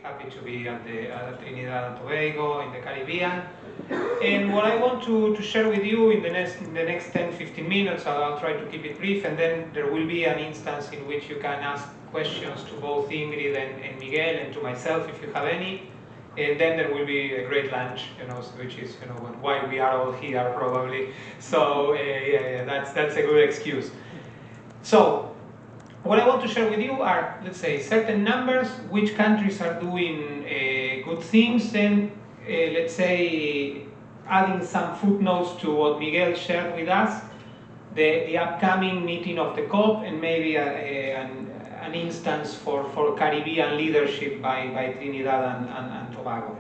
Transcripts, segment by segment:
Happy to be at Trinidad and Tobago in the Caribbean. And what I want to share with you in the next 10-15 minutes, I'll try to keep it brief, and then there will be an instance in which you can ask questions to both Ingrid and Miguel and to myself if you have any. And then there will be a great lunch, which is why we are all here probably. So yeah, that's a good excuse. So what I want to share with you are, let's say, certain numbers, which countries are doing good things, and let's say adding some footnotes to what Miguel shared with us, the upcoming meeting of the COP, and maybe an instance for Caribbean leadership by Trinidad and Tobago.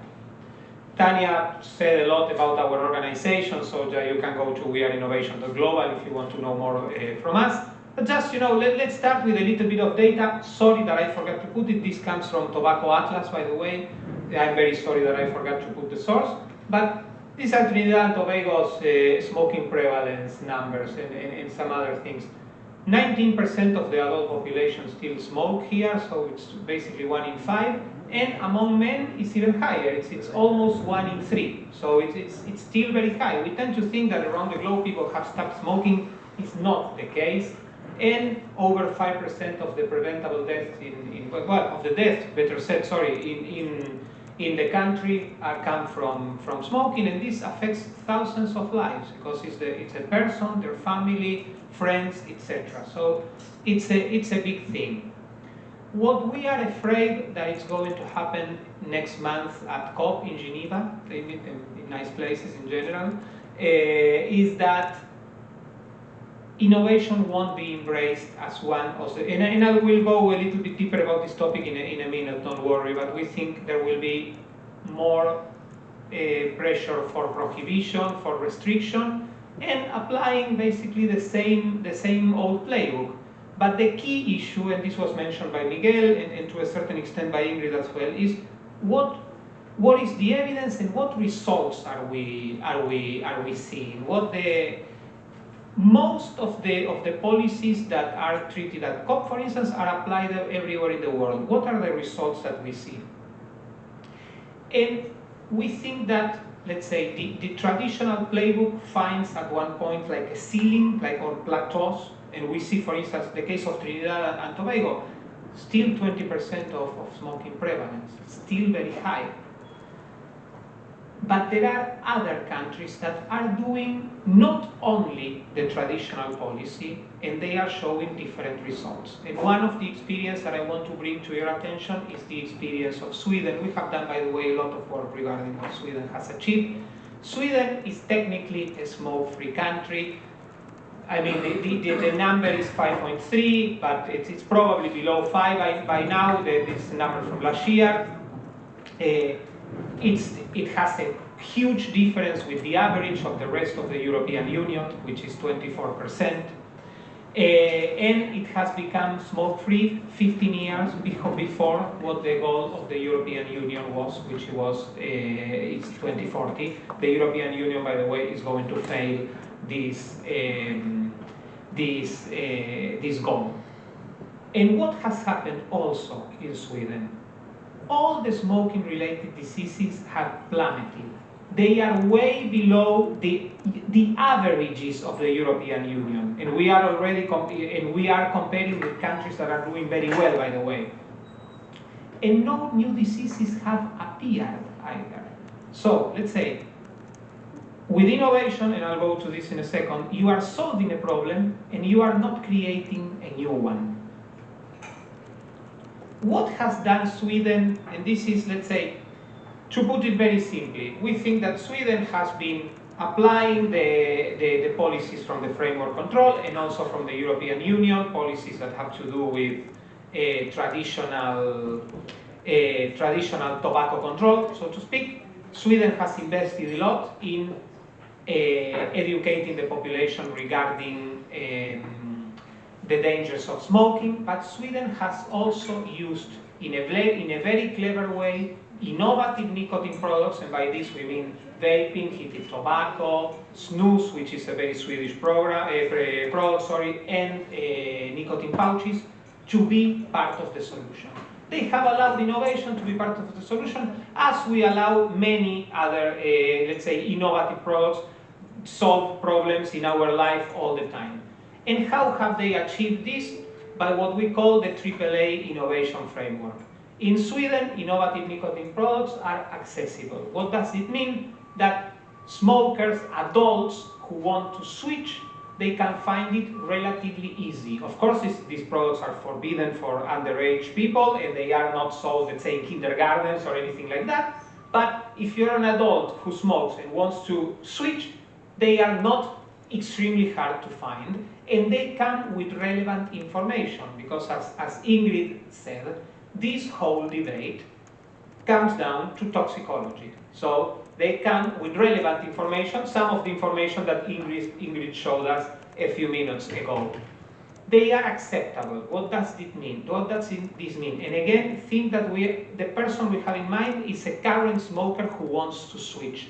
Tanya said a lot about our organization, so you can go to weareinnovation.global if you want to know more from us. But just, let's start with a little bit of data. Sorry that I forgot to put it. This comes from Tobacco Atlas, by the way. I'm very sorry that I forgot to put the source. But these are Trinidad and Tobago's smoking prevalence numbers and some other things. 19% of the adult population still smoke here, so it's basically 1 in 5. And among men, it's even higher. It's almost 1 in 3. So it's still very high. We tend to think that around the globe people have stopped smoking. It's not the case. And over 5% of the preventable deaths in the country come from smoking, and this affects thousands of lives because it's a person, their family, friends, etc. So it's a big thing. What we are afraid that is going to happen next month at COP in Geneva, they meet in nice places in general, is that innovation won't be embraced as one of the, and I will go a little bit deeper about this topic in a minute, don't worry, but we think there will be more pressure for prohibition, for restriction, and applying basically the same old playbook. But the key issue, and this was mentioned by Miguel and to a certain extent by Ingrid as well, is what is the evidence and what results are we seeing? Most of the policies that are treated at COP, for instance, are applied everywhere in the world. What are the results that we see? And we think that, let's say, the traditional playbook finds at one point like a ceiling, or plateaus, and we see, for instance, the case of Trinidad and Tobago, still 20% of smoking prevalence, still very high. But there are other countries that are doing not only the traditional policy, and they are showing different results. And one of the experiences that I want to bring to your attention is the experience of Sweden. We have done, by the way, a lot of work regarding what Sweden has achieved. Sweden is technically a smoke-free country. I mean, the number is 5.3, but it's probably below 5 by now. This number from last year. It has a huge difference with the average of the rest of the European Union, which is 24%. And it has become smoke-free 15 years before what the goal of the European Union was, which was it's 2040. The European Union, by the way, is going to fail this goal. And what has happened also in Sweden? All the smoking-related diseases have plummeted. They are way below the averages of the European Union, and we are already comparing with countries that are doing very well, by the way. And no new diseases have appeared either. So let's say, with innovation, and I'll go to this in a second, you are solving a problem and you are not creating a new one. What has done Sweden, and this is, let's say, to put it very simply, we think that Sweden has been applying the policies from the framework control and also from the European Union, policies that have to do with traditional tobacco control, so to speak. Sweden has invested a lot in educating the population regarding the dangers of smoking, but Sweden has also used, in a very clever way, innovative nicotine products, and by this we mean vaping, heated tobacco, snus, which is a very Swedish product, and nicotine pouches, to be part of the solution. They have allowed innovation to be part of the solution, as we allow many other, let's say, innovative products solve problems in our life all the time. And how have they achieved this? By what we call the AAA innovation framework. In Sweden, innovative nicotine products are accessible. What does it mean? That smokers, adults who want to switch, they can find it relatively easy. Of course, these products are forbidden for underage people, and they are not sold, let's say, in kindergartens or anything like that. But if you're an adult who smokes and wants to switch, they are not extremely hard to find, and they come with relevant information, because as Ingrid said, this whole debate comes down to toxicology. So they come with relevant information, some of the information that Ingrid showed us a few minutes ago. They are acceptable. What does it mean? What does this mean? And again, think that the person we have in mind is a current smoker who wants to switch.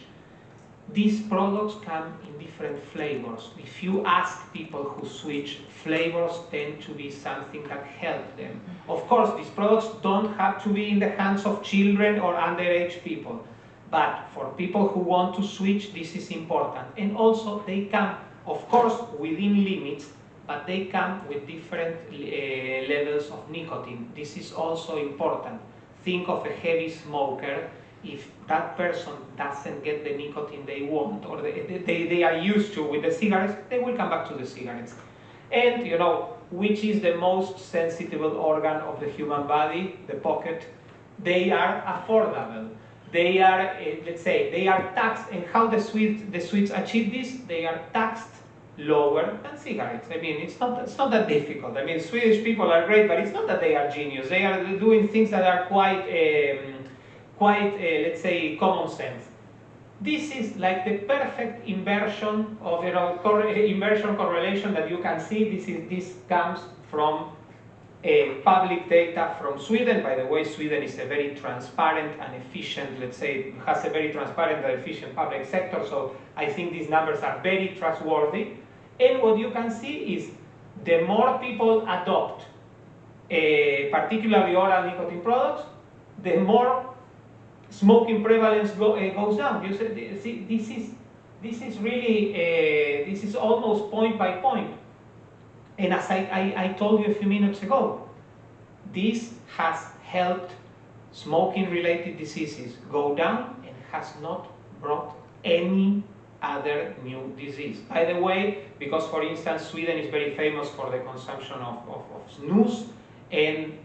These products come in different flavors. If you ask people who switch, flavors tend to be something that help them. Of course, these products don't have to be in the hands of children or underage people. But for people who want to switch, this is important. And also, they come, of course, within limits, but they come with different levels of nicotine. This is also important. Think of a heavy smoker. If that person doesn't get the nicotine they want, or they are used to with the cigarettes, they will come back to the cigarettes. And, you know, which is the most sensitive organ of the human body? The pocket. They are affordable. They are, let's say, they are taxed. And how the Swedes achieve this? They are taxed lower than cigarettes. I mean, it's not that difficult. I mean, Swedish people are great, but it's not that they are genius. They are doing things that are quite, let's say, common sense. This is like the perfect inversion of, you know, inversion correlation that you can see. This comes from public data from Sweden. By the way, Sweden is a very transparent and efficient, let's say, has a very transparent and efficient public sector. So I think these numbers are very trustworthy. And what you can see is the more people adopt, particularly oral nicotine products, the more smoking prevalence goes down. You see, this is really this is almost point by point. And as I told you a few minutes ago, this has helped smoking-related diseases go down and has not brought any other new disease. By the way, because for instance, Sweden is very famous for the consumption of snus, and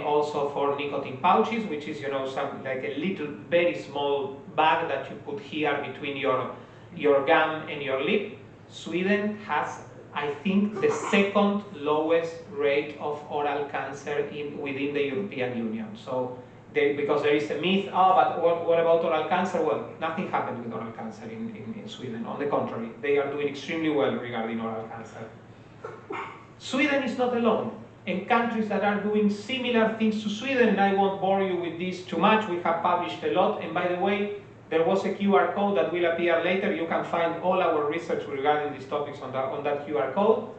also for nicotine pouches, which is, you know, some like a little, very small bag that you put here between your gum and your lip. Sweden has, I think, the second lowest rate of oral cancer within the European Union. So, because there is a myth, but what about oral cancer? Well, nothing happened with oral cancer in Sweden. On the contrary, they are doing extremely well regarding oral cancer. Sweden is not alone. And countries that are doing similar things to Sweden, and I won't bore you with this too much, we have published a lot. And by the way, there was a QR code that will appear later. You can find all our research regarding these topics on that QR code.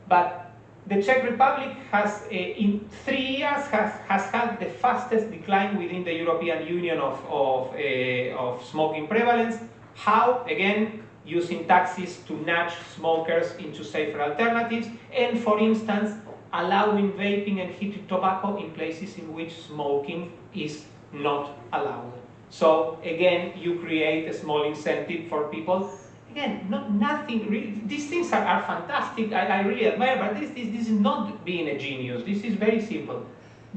But the Czech Republic has, in 3 years, has had the fastest decline within the European Union of smoking prevalence. How? Again, using taxes to nudge smokers into safer alternatives. And for instance, allowing vaping and heated tobacco in places in which smoking is not allowed. So again, you create a small incentive for people. Again, nothing really. These things are fantastic. I really admire, but this is not being a genius. This is very simple.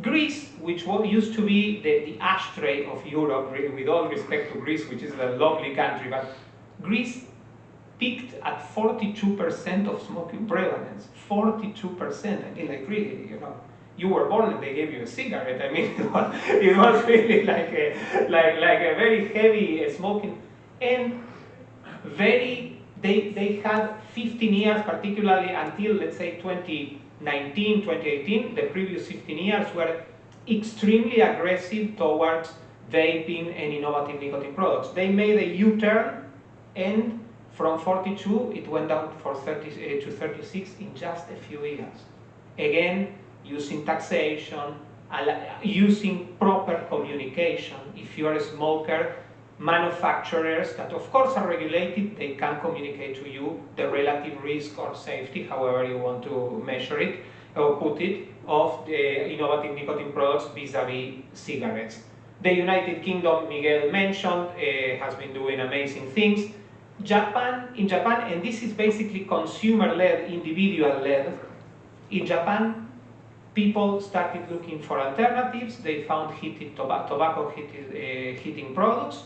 Greece, which used to be the ashtray of Europe, really, with all respect to Greece, which is a lovely country, but Greece peaked at 42% of smoking prevalence. 42%. I mean, like, really, you know, you were born and they gave you a cigarette. I mean, it was really like a very heavy smoking. And they had 15 years, particularly until, let's say, 2019, 2018, the previous 15 years were extremely aggressive towards vaping and innovative nicotine products. They made a U-turn, and from 42, it went down to 36 in just a few years. Again, using taxation, using proper communication. If you are a smoker, manufacturers that of course are regulated, they can communicate to you the relative risk or safety, however you want to measure it or put it, of the innovative nicotine products vis-a-vis cigarettes. The United Kingdom, Miguel mentioned, has been doing amazing things. In Japan, and this is basically consumer-led, individual-led, in Japan, people started looking for alternatives. They found tobacco heating products.